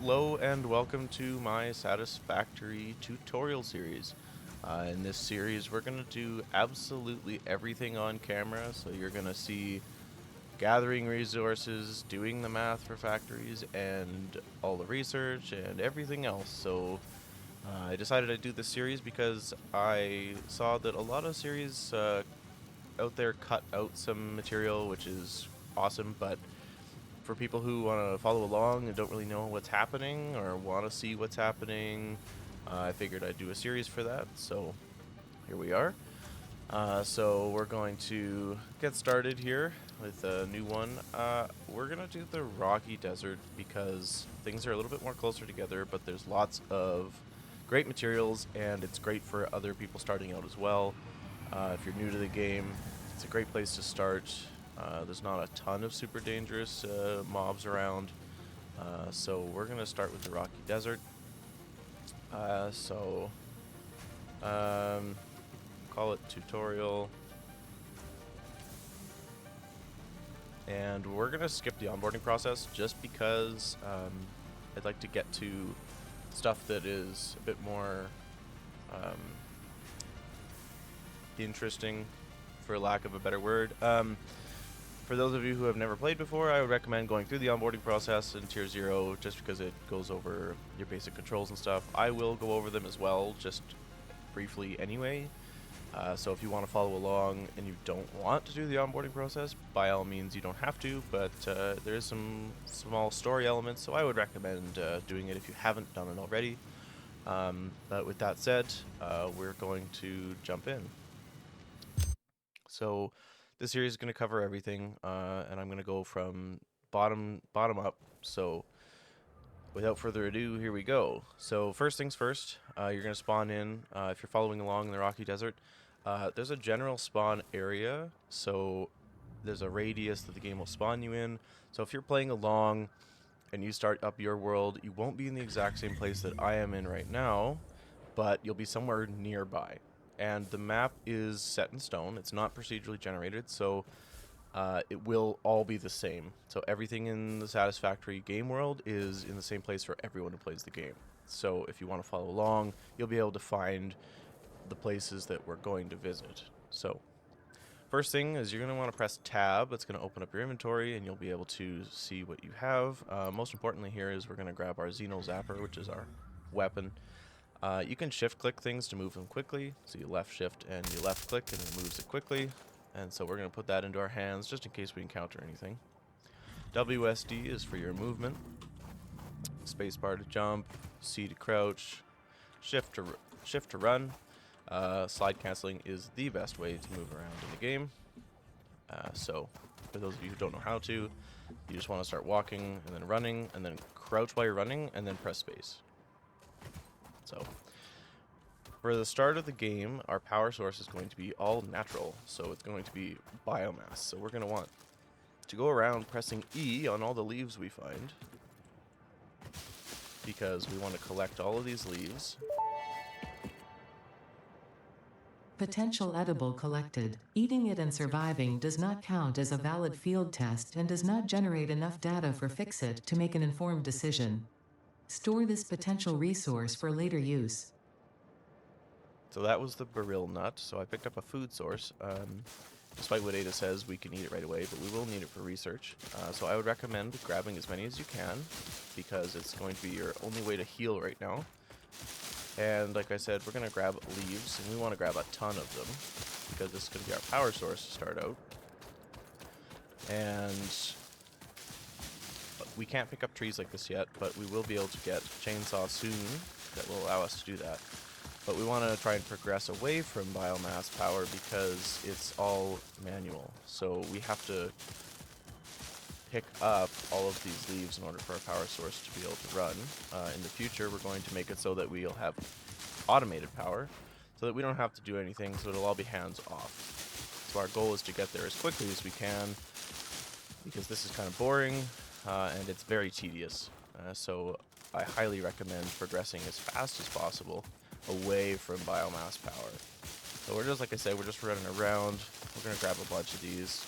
Hello and welcome to my Satisfactory tutorial series. In this series, we're going to do absolutely everything on camera. So you're going to see gathering resources, doing the math for factories, and all the research and everything else. So I decided I'd do this series because I saw that a lot of series out there cut out some material, which is awesome, but for people who want to follow along and don't really know what's happening or want to see what's happening, I figured I'd do a series for that. So here we are. So we're going to get started here with a new one. We're going to do the Rocky Desert because things are a little bit more closer together, but there's lots of great materials and it's great for other people starting out as well. If you're new to the game, it's a great place to start. There's not a ton of super dangerous mobs around, so we're going to start with the Rocky Desert. Call it tutorial. And we're going to skip the onboarding process just because I'd like to get to stuff that is a bit more interesting, for lack of a better word. For those of you who have never played before, I would recommend going through the onboarding process in Tier 0 just because it goes over your basic controls and stuff. I will go over them as well, just briefly anyway. So if you want to follow along and you don't want to do the onboarding process, by all means you don't have to, but there is some small story elements, so I would recommend doing it if you haven't done it already. But with that said, we're going to jump in. So this series is going to cover everything, and I'm going to go from bottom up. So without further ado, here we go. So first things first, you're going to spawn in. If you're following along in the Rocky Desert, there's a general spawn area. So there's a radius that the game will spawn you in. So if you're playing along and you start up your world, you won't be in the exact same place that I am in right now, but you'll be somewhere nearby. And the map is set in stone. It's not procedurally generated, so it will all be the same. So everything in the Satisfactory game world is in the same place for everyone who plays the game. So if you want to follow along, you'll be able to find the places that we're going to visit. So first thing is you're going to want to press tab. That's going to open up your inventory and you'll be able to see what you have. Most importantly here is we're going to grab our Xeno Zapper, which is our weapon. You can shift click things to move them quickly. So you left shift and you left click and it moves it quickly. And so we're going to put that into our hands just in case we encounter anything. WSD is for your movement. Spacebar to jump, C to crouch, shift to run. Slide canceling is the best way to move around in the game. So for those of you who don't know how to, you just want to start walking and then running and then crouch while you're running and then press space. So for the start of the game, our power source is going to be all natural, so it's going to be biomass. So we're going to want to go around pressing E on all the leaves we find, because we want to collect all of these leaves. Potential edible collected. Eating it and surviving does not count as a valid field test and does not generate enough data for Fixit to make an informed decision. Store this potential resource for later use. So that was the baril nut, so I picked up a food source. Despite what Ada says, we can eat it right away, but we will need it for research. So I would recommend grabbing as many as you can, because it's going to be your only way to heal right now. And like I said, we're going to grab leaves, and we want to grab a ton of them, because this is going to be our power source to start out. And we can't pick up trees like this yet, but we will be able to get a chainsaw soon that will allow us to do that. But we want to try and progress away from biomass power because it's all manual. So we have to pick up all of these leaves in order for our power source to be able to run. In the future, we're going to make it so that we'll have automated power so that we don't have to do anything, so it'll all be hands off. So our goal is to get there as quickly as we can because this is kind of boring and it's very tedious. So I highly recommend progressing as fast as possible away from biomass power. So we're just, like I said, we're just running around. We're going to grab a bunch of these.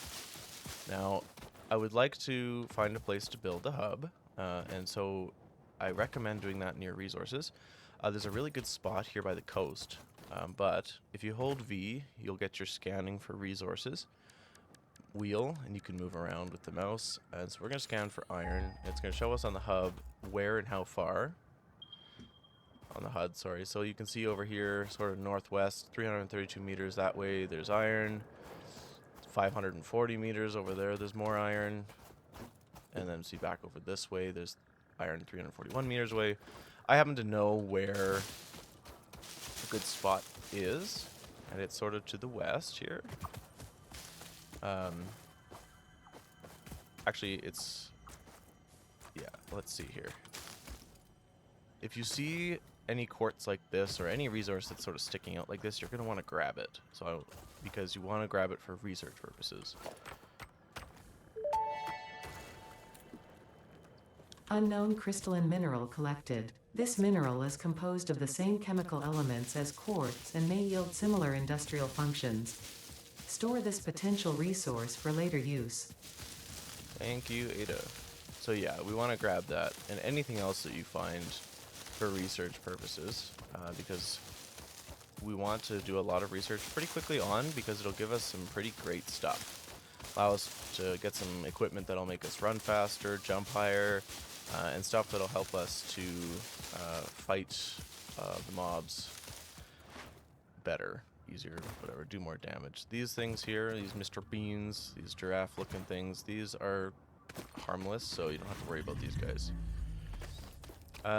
Now, I would like to find a place to build a hub, and so I recommend doing that near resources. There's a really good spot here by the coast, but if you hold V, you'll get your scanning for resources wheel, and you can move around with the mouse. And so we're going to scan for iron. It's going to show us on the hub where and how far. On the HUD, sorry. So you can see over here, sort of northwest, 332 meters that way, there's iron. 540 meters over there, there's more iron. And then see back over this way, there's iron 341 meters away. I happen to know where a good spot is, and it's sort of to the west here. Actually, it's... yeah, let's see here. If you see any quartz like this, or any resource that's sort of sticking out like this, you're going to want to grab it. Because you want to grab it for research purposes. Unknown crystalline mineral collected. This mineral is composed of the same chemical elements as quartz and may yield similar industrial functions. Store this potential resource for later use. Thank you, Ada. So yeah, we want to grab that, and anything else that you find for research purposes, because we want to do a lot of research pretty quickly on, because it'll give us some pretty great stuff. Allow us to get some equipment that'll make us run faster, jump higher, and stuff that'll help us to fight the mobs better, easier, whatever, do more damage. These things here, these Mr. Beans, these giraffe-looking things, these are harmless, so you don't have to worry about these guys.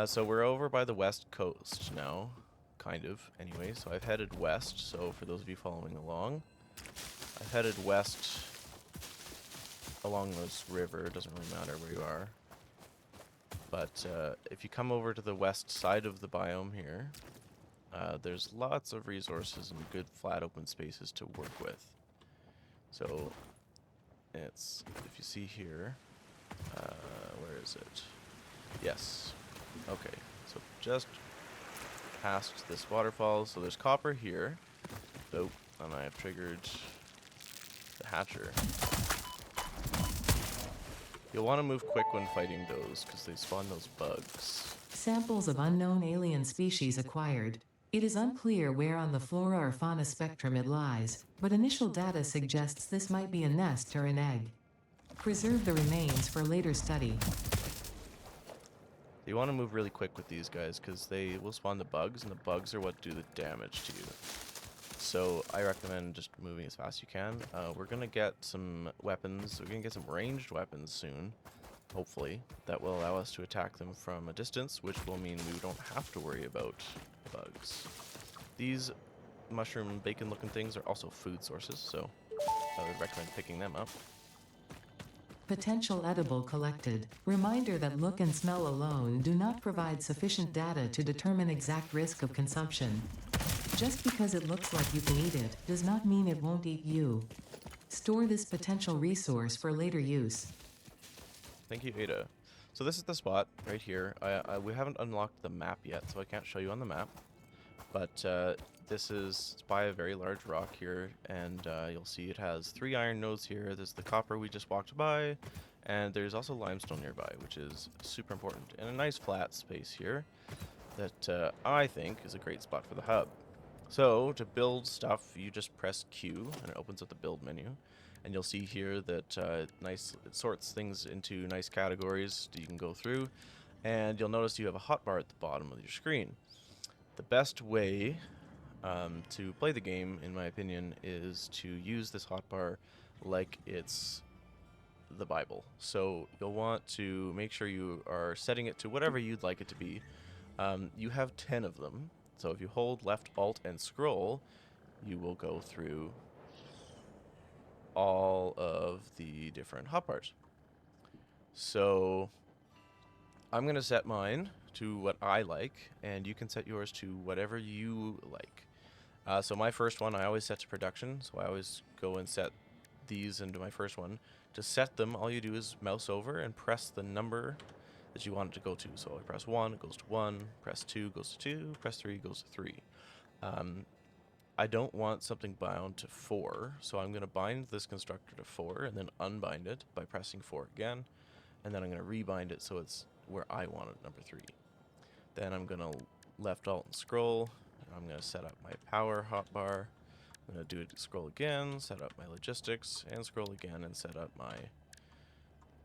So we're over by the west coast now, kind of, anyway. So I've headed west, so for those of you following along, I've headed west along this river. It doesn't really matter where you are. But if you come over to the west side of the biome here, there's lots of resources and good flat open spaces to work with. So it's, if you see here, where is it? Yes. Okay, so just past this waterfall, so there's copper here. Oh, and I have triggered the hatcher. You'll want to move quick when fighting those, because they spawn those bugs. Samples of unknown alien species acquired. It is unclear where on the flora or fauna spectrum it lies, but initial data suggests this might be a nest or an egg. Preserve the remains for later study. You want to move really quick with these guys, because they will spawn the bugs, and the bugs are what do the damage to you. So I recommend just moving as fast as you can. We're going to get some weapons. We're going to get some ranged weapons soon, hopefully, that will allow us to attack them from a distance, which will mean we don't have to worry about bugs. These mushroom bacon looking things are also food sources, so I would recommend picking them up. Potential edible collected. Reminder that look and smell alone do not provide sufficient data to determine exact risk of consumption. Just because it looks like you can eat it does not mean it won't eat you. Store this potential resource for later use. Thank you, Ada. So this is the spot right here. We haven't unlocked the map yet, so I can't show you on the map. But this is by a very large rock here, and you'll see it has 3 iron nodes here. There's the copper we just walked by, and there's also limestone nearby, which is super important. And a nice flat space here that I think is a great spot for the hub. So to build stuff, you just press Q, and it opens up the build menu. And you'll see here that it sorts things into nice categories that you can go through. And you'll notice you have a hotbar at the bottom of your screen. The best way to play the game, in my opinion, is to use this hotbar like it's the Bible. So you'll want to make sure you are setting it to whatever you'd like it to be. You have 10 of them. So if you hold left, alt, and scroll, you will go through all of the different hotbars. So I'm going to set mine to what I like, and you can set yours to whatever you like. So my first one I always set to production, so I always go and set these into my first one. To set them, all you do is mouse over and press the number that you want it to go to. So I press 1, it goes to 1, press 2, goes to 2, press 3, goes to 3. I don't want something bound to 4, so I'm going to bind this constructor to 4 and then unbind it by pressing 4 again, and then I'm going to rebind it so it's where I want it, number 3. Then I'm going to left alt and scroll. I'm going to set up my power hotbar. I'm going to do it, scroll again, set up my logistics, and scroll again and set up my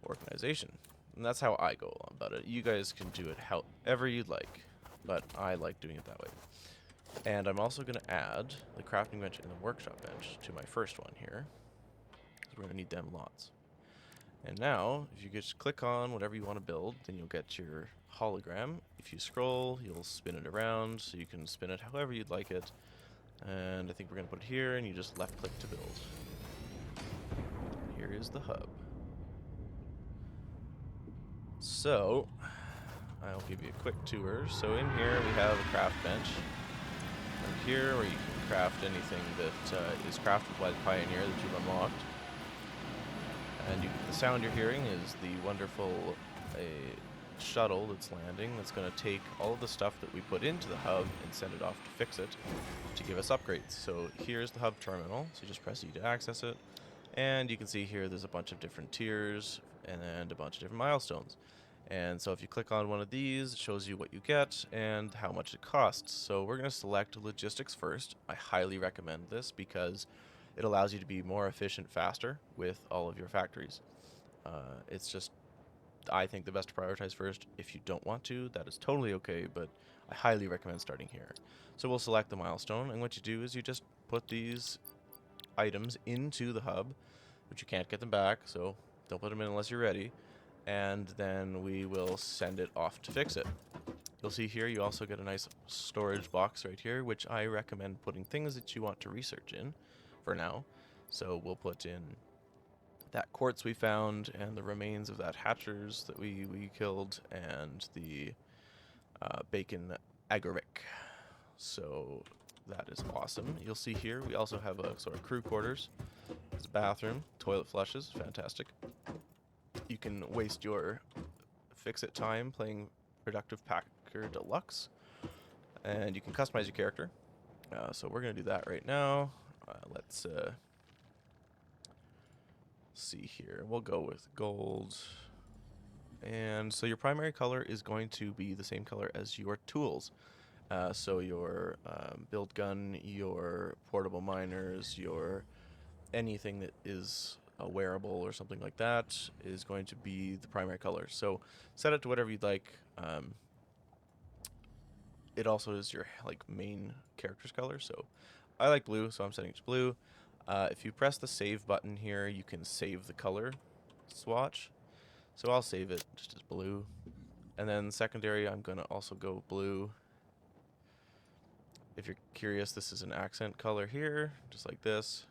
organization. And that's how I go along about it. You guys can do it however you'd like, but I like doing it that way. And I'm also going to add the crafting bench and the workshop bench to my first one here, because we're going to need them lots. And now, if you just click on whatever you want to build, then you'll get your hologram. If you scroll, you'll spin it around, so you can spin it however you'd like it. And I think we're going to put it here, and you just left click to build. Here is the hub. So, I'll give you a quick tour. So in here we have a craft bench. And here where you can craft anything that is crafted by the Pioneer that you've unlocked. And the sound you're hearing is the wonderful shuttle that's landing that's going to take all of the stuff that we put into the hub and send it off to fix it to give us upgrades. So here's the hub terminal, so you just press E to access it. And you can see here there's a bunch of different tiers and a bunch of different milestones. And so if you click on one of these, it shows you what you get and how much it costs. So we're going to select logistics first. I highly recommend this because it allows you to be more efficient faster with all of your factories. It's just, I think, the best to prioritize first. If you don't want to, that is totally okay, but I highly recommend starting here. So we'll select the milestone, and what you do is you just put these items into the hub, but you can't get them back, so don't put them in unless you're ready. And then we will send it off to fix it. You'll see here you also get a nice storage box right here, which I recommend putting things that you want to research in for now. So we'll put in that quartz we found and the remains of that hatchers that we killed and the bacon agaric. So that is awesome. You'll see here we also have a sort of crew quarters. There's a bathroom, toilet flushes, fantastic. You can waste your fix-it time playing Productive Packer Deluxe, and you can customize your character. So we're going to do that right now. Let's see here. We'll go with gold. And so your primary color is going to be the same color as your tools. So your build gun, your portable miners, your anything that is a wearable or something like that is going to be the primary color. So set it to whatever you'd like. It also is your main character's color. So I like blue, so I'm setting it to blue. If you press the save button here, you can save the color swatch. So I'll save it just as blue. And then secondary, I'm going to also go blue. If you're curious, this is an accent color here, just like this.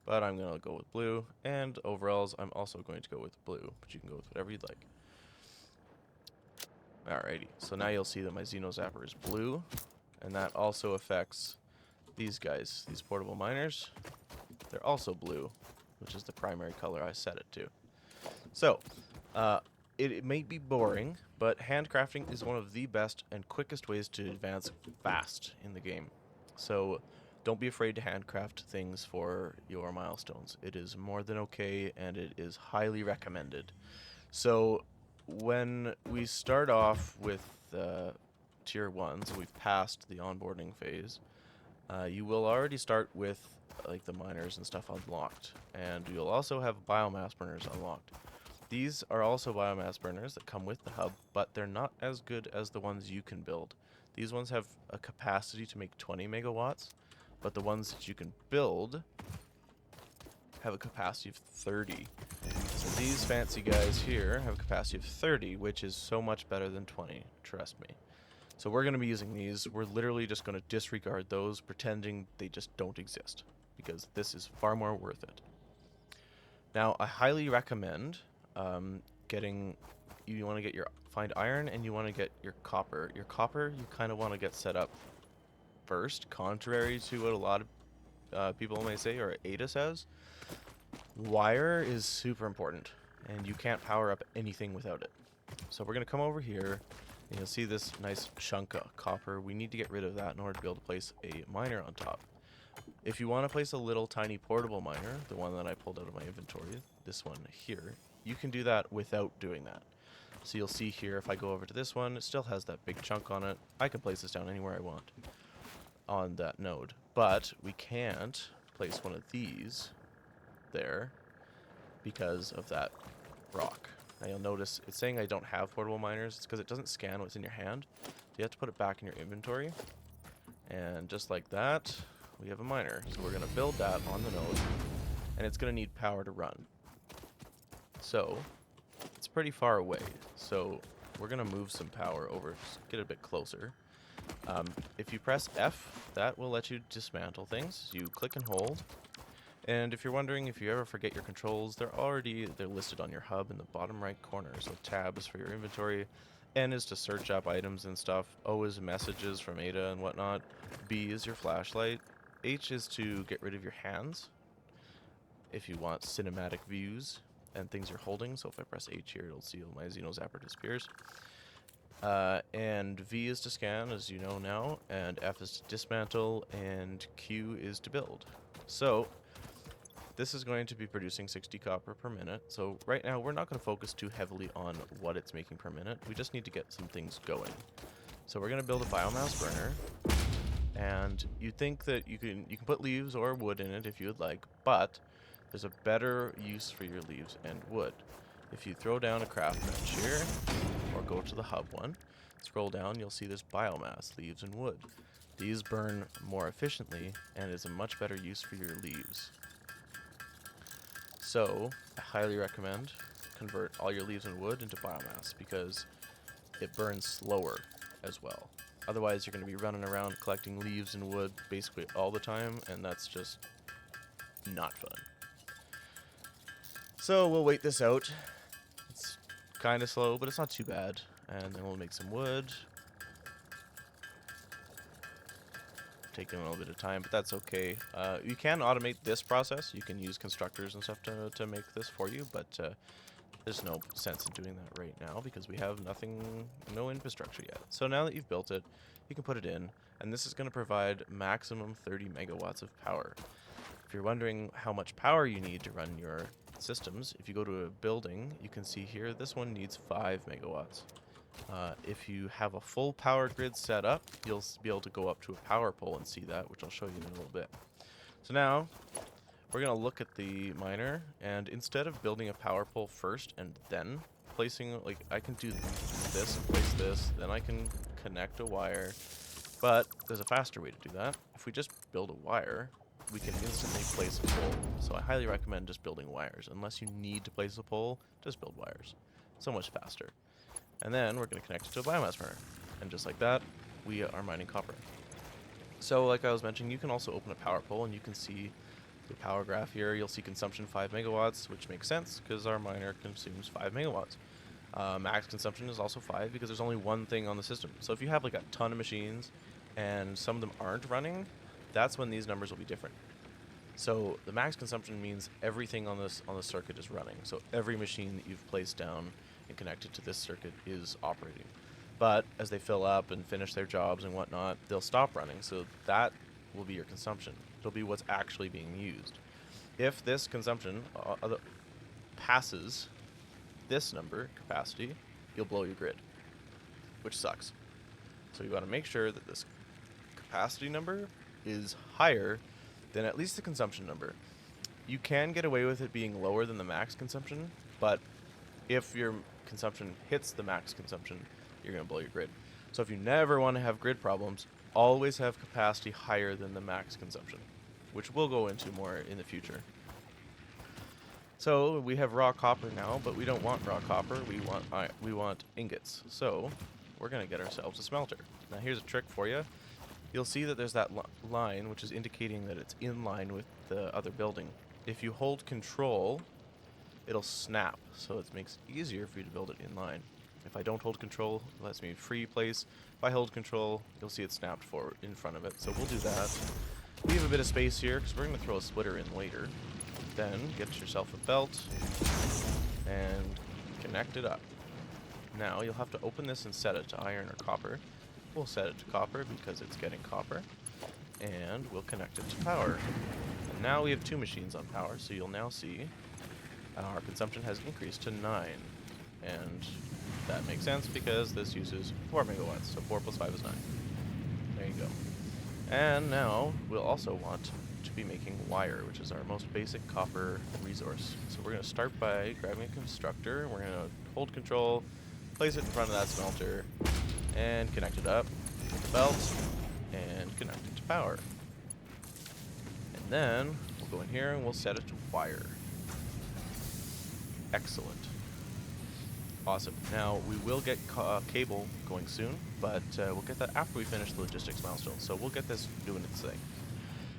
But I'm going to go with blue. And overalls, I'm also going to go with blue. But you can go with whatever you'd like. Alrighty, so now you'll see that my Xeno Zapper is blue. And that also affects these guys, these portable miners. They're also blue, which is the primary color I set it to. So, it may be boring, but handcrafting is one of the best and quickest ways to advance fast in the game. So, don't be afraid to handcraft things for your milestones. It is more than okay, and it is highly recommended. So, when we start off with tier 1, so we've passed the onboarding phase, you will already start with the miners and stuff unlocked, and you'll also have biomass burners unlocked. These are also biomass burners that come with the hub, but they're not as good as the ones you can build. These ones have a capacity to make 20 megawatts, but the ones that you can build have a capacity of 30. So these fancy guys here have a capacity of 30, which is so much better than 20, trust me. So we're going to be using these. We're literally just going to disregard those, pretending they just don't exist, because this is far more worth it. Now, I highly recommend you want to find iron and you want to get your copper. Your copper, you kind of want to get set up first, contrary to what a lot of people may say, or Ada says. Wire is super important, and you can't power up anything without it. So we're going to come over here, and you'll see this nice chunk of copper. We need to get rid of that in order to be able to place a miner on top. If you want to place a little tiny portable miner, the one that I pulled out of my inventory, this one here, you can do that without doing that. So you'll see here, if I go over to this one, it still has that big chunk on it. I can place this down anywhere I want on that node. But we can't place one of these there because of that rock. Now you'll notice it's saying I don't have portable miners. It's because it doesn't scan what's in your hand. So you have to put it back in your inventory. And just like that, we have a miner. So we're going to build that on the node. And it's going to need power to run. So it's pretty far away. So we're going to move some power over, get it a bit closer. If you press F, that will let you dismantle things. You click and hold. And if you're wondering if you ever forget your controls, they're listed on your hub in the bottom right corner. So tab is for your inventory, N is to search up items and stuff, O is messages from Ada and whatnot, B is your flashlight, H is to get rid of your hands if you want cinematic views and things you're holding. So if I press H here, it'll see my Xeno Zapper disappears. And V is to scan, as you know now, and F is to dismantle, and Q is to build. So this is going to be producing 60 copper per minute. So right now we're not going to focus too heavily on what it's making per minute. We just need to get some things going. So we're going to build a biomass burner. And you think that you can put leaves or wood in it if you would like, but there's a better use for your leaves and wood. If you throw down a craft bench here, or go to the hub one, scroll down, you'll see there's biomass, leaves and wood. These burn more efficiently and is a much better use for your leaves. So I highly recommend convert all your leaves and wood into biomass because it burns slower as well. Otherwise you're going to be running around collecting leaves and wood basically all the time, and that's just not fun. So we'll wait this out. It's kind of slow, but it's not too bad. And then we'll make some wood. Taking a little bit of time, but that's okay. You can automate this process. You can use constructors and stuff to make this for you, but there's no sense in doing that right now because we have no infrastructure yet. So now that you've built it, you can put it in, and this is going to provide maximum 30 megawatts of power. If you're wondering how much power you need to run your systems, if you go to a building, you can see here this one needs 5 megawatts. If you have a full power grid set up, you'll be able to go up to a power pole and see that, which I'll show you in a little bit. So now we're going to look at the miner, and instead of building a power pole first and then placing, like, I can do this and place this, then I can connect a wire, but there's a faster way to do that. If we just build a wire, we can instantly place a pole. So I highly recommend just building wires. Unless you need to place a pole, just build wires. So much faster. And then we're going to connect it to a biomass burner. And just like that, we are mining copper. So like I was mentioning, you can also open a power pole and you can see the power graph here. You'll see consumption 5 megawatts, which makes sense because our miner consumes 5 megawatts. Max consumption is also 5 because there's only one thing on the system. So if you have like a ton of machines and some of them aren't running, that's when these numbers will be different. So the max consumption means everything on the circuit is running. So every machine that you've placed down and connected to this circuit is operating. But as they fill up and finish their jobs and whatnot, they'll stop running. So that will be your consumption. It'll be what's actually being used. If this consumption passes this number, capacity, you'll blow your grid, which sucks. So you want to make sure that this capacity number is higher than at least the consumption number. You can get away with it being lower than the max consumption, but if your consumption hits the max consumption, you're going to blow your grid. So if you never want to have grid problems, always have capacity higher than the max consumption, which we'll go into more in the future. So we have raw copper now, but we don't want raw copper. We want ingots. So we're going to get ourselves a smelter. Now here's a trick for you. You'll see that there's that line, which is indicating that it's in line with the other building. If you hold control, it'll snap, so it makes it easier for you to build it in line. If I don't hold control, it lets me free place. If I hold control, you'll see it snapped forward in front of it. So we'll do that. Leave a bit of space here, because we're going to throw a splitter in later. Then get yourself a belt and connect it up. Now you'll have to open this and set it to iron or copper. We'll set it to copper because it's getting copper. And we'll connect it to power. And now we have 2 machines on power, so you'll now see our consumption has increased to 9. And That makes sense because this uses 4 megawatts, so 4 plus 5 is 9. There you go. And now we'll also want to be making wire, which is our most basic copper resource. So we're going to start by grabbing a constructor. We're going to hold control, place it in front of that smelter, and connect it up with the belt, and connect it to power. And then we'll go in here and we'll set it to wire. Excellent. Awesome. Now, we will get cable going soon, but we'll get that after we finish the logistics milestone. So we'll get this doing its thing.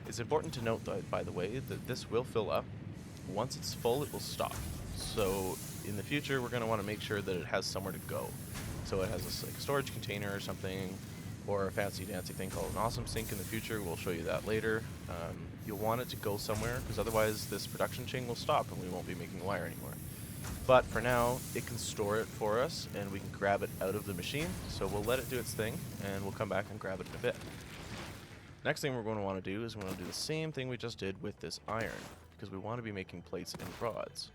It's important to note, though, by the way, that this will fill up. Once it's full, it will stop. So in the future, we're going to want to make sure that it has somewhere to go. So it has a like, storage container or something, or a fancy-dancy thing called an awesome sink in the future. We'll show you that later. You'll want it to go somewhere, because otherwise this production chain will stop and we won't be making wire anymore. But for now, it can store it for us, and we can grab it out of the machine. So we'll let it do its thing, and we'll come back and grab it in a bit. Next thing we're going to want to do is we're going to do the same thing we just did with this iron, because we want to be making plates and rods.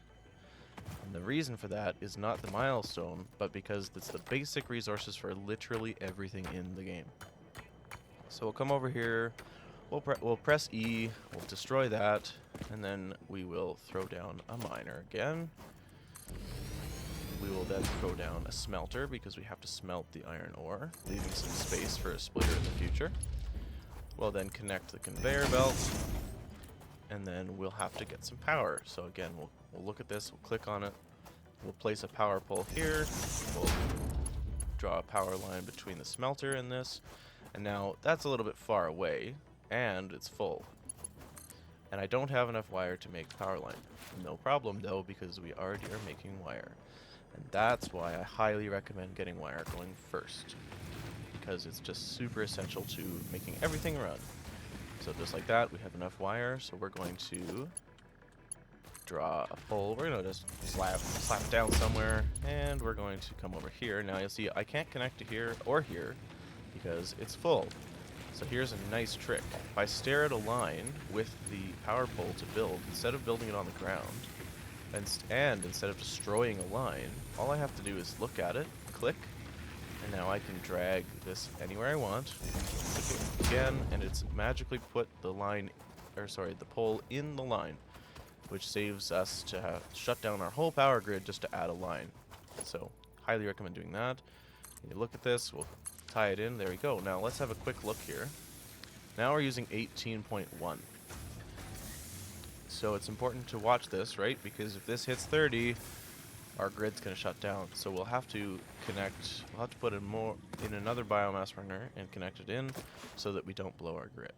And the reason for that is not the milestone, but because it's the basic resources for literally everything in the game. So we'll come over here, we'll press E, we'll destroy that, and then we will throw down a miner again. We will then throw down a smelter because we have to smelt the iron ore, leaving some space for a splitter in the future. We'll then connect the conveyor belt, and then we'll have to get some power. So again, we'll look at this, we'll click on it, we'll place a power pole here, we'll draw a power line between the smelter and this, and now that's a little bit far away, and it's full. And I don't have enough wire to make power line. No problem though, because we already are making wire. And that's why I highly recommend getting wire going first, because it's just super essential to making everything run. So just like that, we have enough wire, so we're going to draw a pole. We're going to just slap it down somewhere, and we're going to come over here. Now you'll see I can't connect to here or here because it's full. So here's a nice trick. If I stare at a line with the power pole to build, instead of building it on the ground, and instead of destroying a line, all I have to do is look at it, click, and now I can drag this anywhere I want. Click it again, and it's magically put the the pole in the line, which saves us to have to shut down our whole power grid just to add a line. So, highly recommend doing that. You look at this, we'll tie it in, there we go. Now let's have a quick look here. Now we're using 18.1. So it's important to watch this, right? Because if this hits 30, our grid's going to shut down. So we'll have to put in another biomass burner and connect it in so that we don't blow our grid.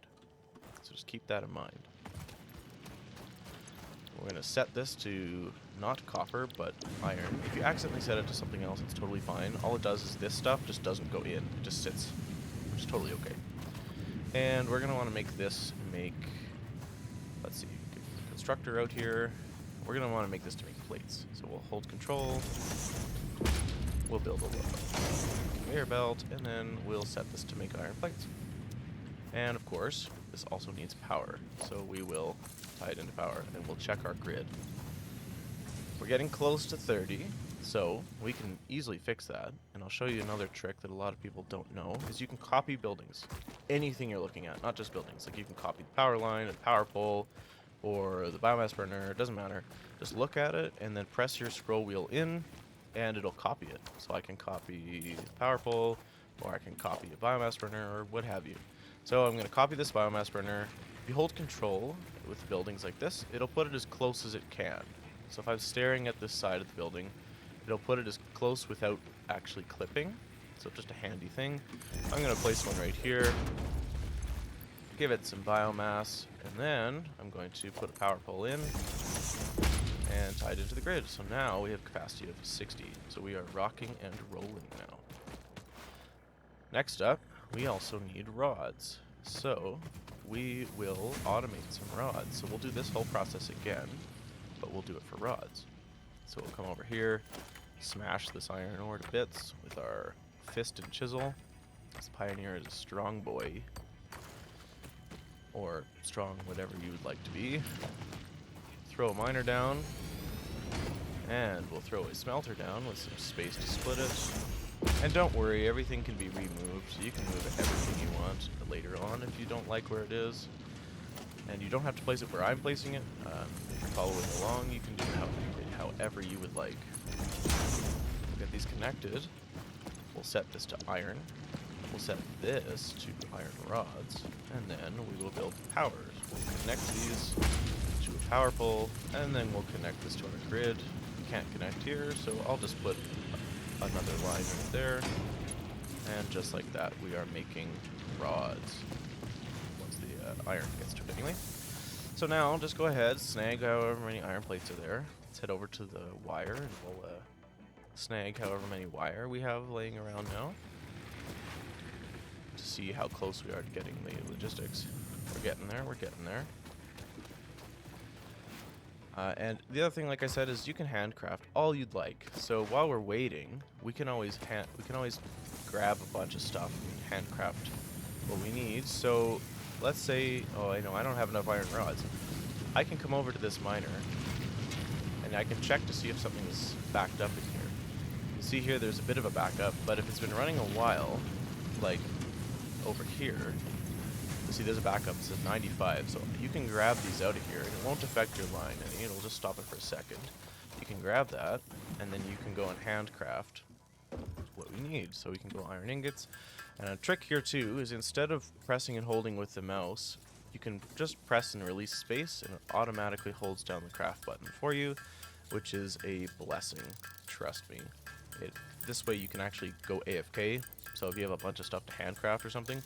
So just keep that in mind. We're going to set this to not copper, but iron. If you accidentally set it to something else, it's totally fine. All it does is this stuff just doesn't go in. It just sits, which is totally okay. And we're going to want to make this let's see, get the constructor out here. We're going to want to make this to make plates. So we'll hold control. We'll build a conveyor belt, and then we'll set this to make iron plates. And of course, this also needs power. So we will tie it into power, and we'll check our grid. We're getting close to 30, so we can easily fix that. And I'll show you another trick that a lot of people don't know, is you can copy buildings. Anything you're looking at, not just buildings. Like you can copy the power line, the power pole, or the biomass burner, it doesn't matter. Just look at it and then press your scroll wheel in, and it'll copy it. So I can copy the power pole, or I can copy a biomass burner, or what have you. So I'm going to copy this biomass burner. If you hold control with buildings like this, it'll put it as close as it can. So if I'm staring at this side of the building, it'll put it as close without actually clipping. So just a handy thing. I'm going to place one right here, give it some biomass, and then I'm going to put a power pole in and tie it into the grid. So now we have capacity of 60. So we are rocking and rolling now. Next up, we also need rods. So we will automate some rods. So we'll do this whole process again, but we'll do it for rods. So we'll come over here, smash this iron ore to bits with our fist and chisel. This Pioneer is a strong boy, or strong whatever you would like to be. Throw a miner down, And we'll throw a smelter down with some space to split it. And don't worry, everything can be removed. So you can move everything you want later on if you don't like where it is. And you don't have to place it where I'm placing it. If you're following along, you can do it however you would like. We'll get these connected. We'll set this to iron. We'll set this to iron rods. And then we will build powers. We'll connect these to a power pole, and then we'll connect this to our grid. We can't connect here, so I'll just put another line right there. And just like that, we are making rods. Once the iron gets to it anyway. So now, just go ahead, snag however many iron plates are there. Let's head over to the wire, and we'll snag however many wire we have laying around now. To see how close we are to getting the logistics. We're getting there, we're getting there. And the other thing, like I said, is you can handcraft all you'd like. So while we're waiting, we can always grab a bunch of stuff and handcraft what we need. So let's say, oh, I know I don't have enough iron rods. I can come over to this miner, and I can check to see if something is backed up in here. You see here, there's a bit of a backup, but if it's been running a while, like over here. See, there's a backup. It says 95, so you can grab these out of here, and it won't affect your line any. It'll just stop it for a second. You can grab that, and then you can go and handcraft what we need. So we can go iron ingots. And a trick here too is instead of pressing and holding with the mouse, you can just press and release space, and it automatically holds down the craft button for you, which is a blessing. Trust me. This way you can actually go AFK. So if you have a bunch of stuff to handcraft or something,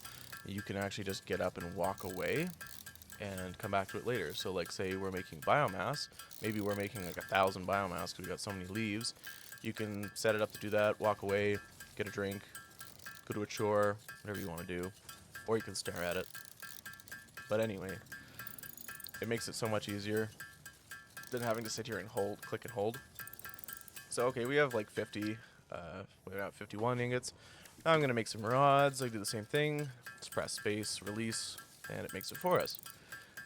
you can actually just get up and walk away and come back to it later. So like say we're making biomass, maybe we're making like 1,000 biomass because we got so many leaves. You can set it up to do that, walk away, get a drink, go to a chore, whatever you want to do, or you can stare at it. But anyway, it makes it so much easier than having to sit here and click and hold. So okay, we have like 50, we have 51 ingots. Now I'm going to make some rods. I do the same thing. Just press space, release, and it makes it for us.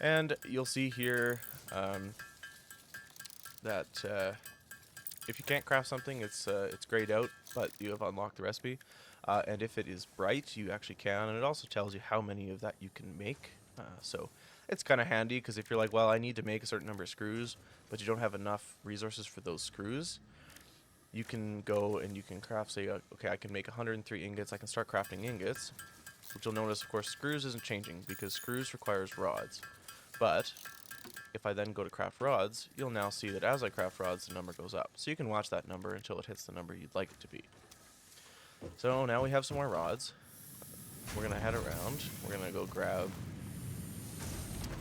And you'll see here that if you can't craft something, it's grayed out, but you have unlocked the recipe. And if it is bright, you actually can. And it also tells you how many of that you can make. So it's kind of handy because if you're like, well, I need to make a certain number of screws, but you don't have enough resources for those screws, you can go and you can craft, say, okay, I can make 103 ingots. I can start crafting ingots, which you'll notice, of course, screws isn't changing because screws requires rods. But if I then go to craft rods, you'll now see that as I craft rods, the number goes up. So you can watch that number until it hits the number you'd like it to be. So now we have some more rods. We're going to head around. We're going to go grab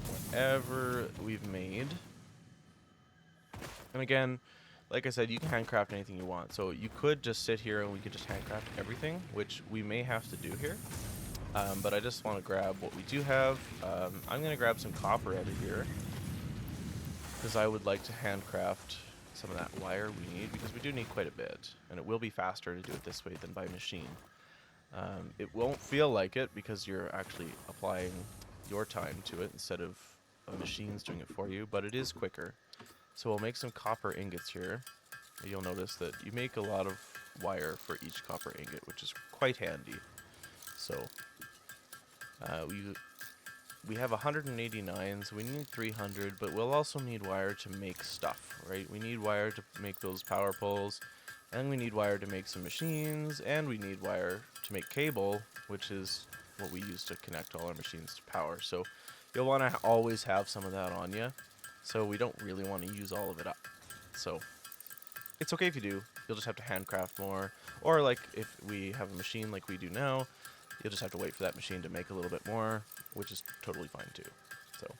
whatever we've made. And again, like I said, you can handcraft anything you want. So you could just sit here and we could just handcraft everything, which we may have to do here. But I just want to grab what we do have. I'm going to grab some copper out of here because I would like to handcraft some of that wire we need because we do need quite a bit. And it will be faster to do it this way than by machine. It won't feel like it because you're actually applying your time to it instead of a machine's doing it for you, but it is quicker. So we'll make some copper ingots here. You'll notice that you make a lot of wire for each copper ingot, which is quite handy. So we have 189, so we need 300, but we'll also need wire to make stuff, right? We need wire to make those power poles, and we need wire to make some machines, and we need wire to make cable, which is what we use to connect all our machines to power. So you'll want to always have some of that on you. So we don't really want to use all of it up. So it's okay if you do. You'll just have to handcraft more. Or like if we have a machine like we do now, you'll just have to wait for that machine to make a little bit more, which is totally fine too. So,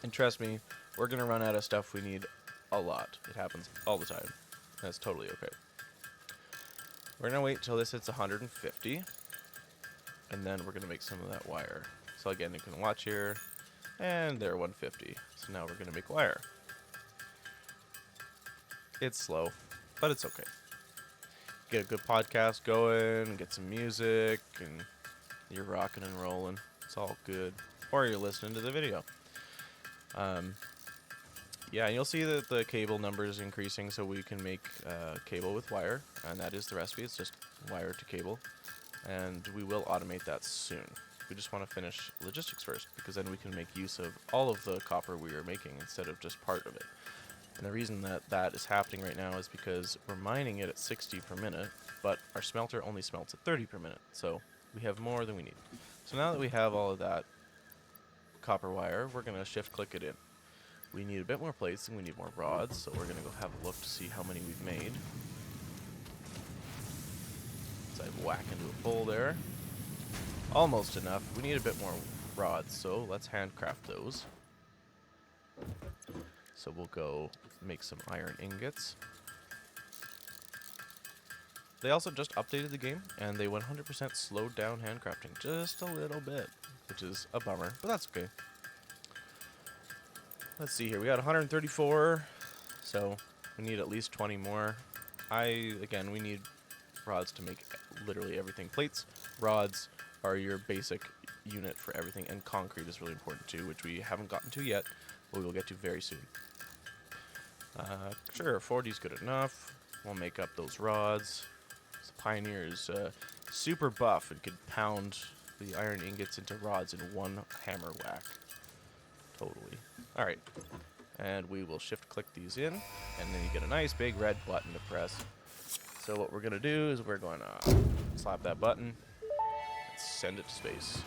and trust me, we're going to run out of stuff we need a lot. It happens all the time. That's totally okay. We're going to wait till this hits 150. And then we're going to make some of that wire. So again, you can watch here. And they're 150. So now we're going to make wire. It's slow, but it's okay. Get a good podcast going, get some music, and you're rocking and rolling. It's all good. Or you're listening to the video. Yeah, and you'll see that the cable number is increasing, so we can make cable with wire, and that is the recipe. It's just wire to cable, and we will automate that soon. We just want to finish logistics first, because then we can make use of all of the copper we are making instead of just part of it. And the reason that that is happening right now is because we're mining it at 60 per minute, but our smelter only smelts at 30 per minute, so we have more than we need. So now that we have all of that copper wire, we're going to shift click it in. We need a bit more plates and we need more rods, so we're going to go have a look to see how many we've made. So I whack into a bowl there. Almost enough. We need a bit more rods, so let's handcraft those. So we'll go make some iron ingots. They also just updated the game, and they 100% slowed down handcrafting just a little bit, which is a bummer, but that's okay. Let's see here. We got 134, so we need at least 20 more. Again, we need rods to make literally everything. Plates, rods are your basic unit for everything, and concrete is really important too, which we haven't gotten to yet, but we will get to very soon. Sure, 40 is good enough. We'll make up those rods. This Pioneer is super buff and could pound the iron ingots into rods in one hammer whack. Totally. Alright. And we will shift click these in, and then you get a nice big red button to press. So what we're going to do is we're going to slap that button and send it to space.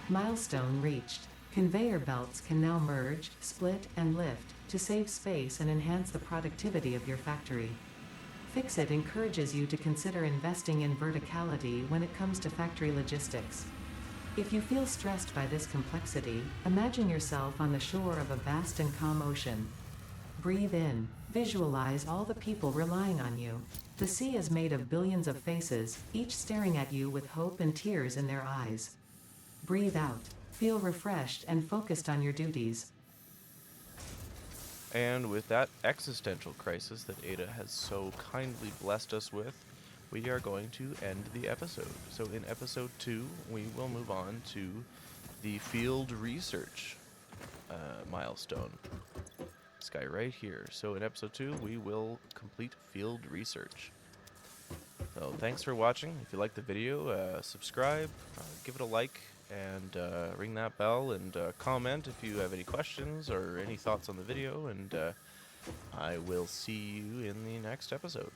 Milestone reached. Conveyor belts can now merge, split, and lift to save space and enhance the productivity of your factory. Fixit encourages you to consider investing in verticality when it comes to factory logistics. If you feel stressed by this complexity, imagine yourself on the shore of a vast and calm ocean. Breathe in. Visualize all the people relying on you. The sea is made of billions of faces, each staring at you with hope and tears in their eyes. Breathe out. Feel refreshed and focused on your duties. And with that existential crisis that Ada has so kindly blessed us with, we are going to end the episode. So in episode 2, we will move on to the field research milestone. This guy right here. So in episode 2, we will complete field research. So thanks for watching. If you liked the video, subscribe, give it a like, and ring that bell, and comment if you have any questions or any thoughts on the video, and I will see you in the next episode.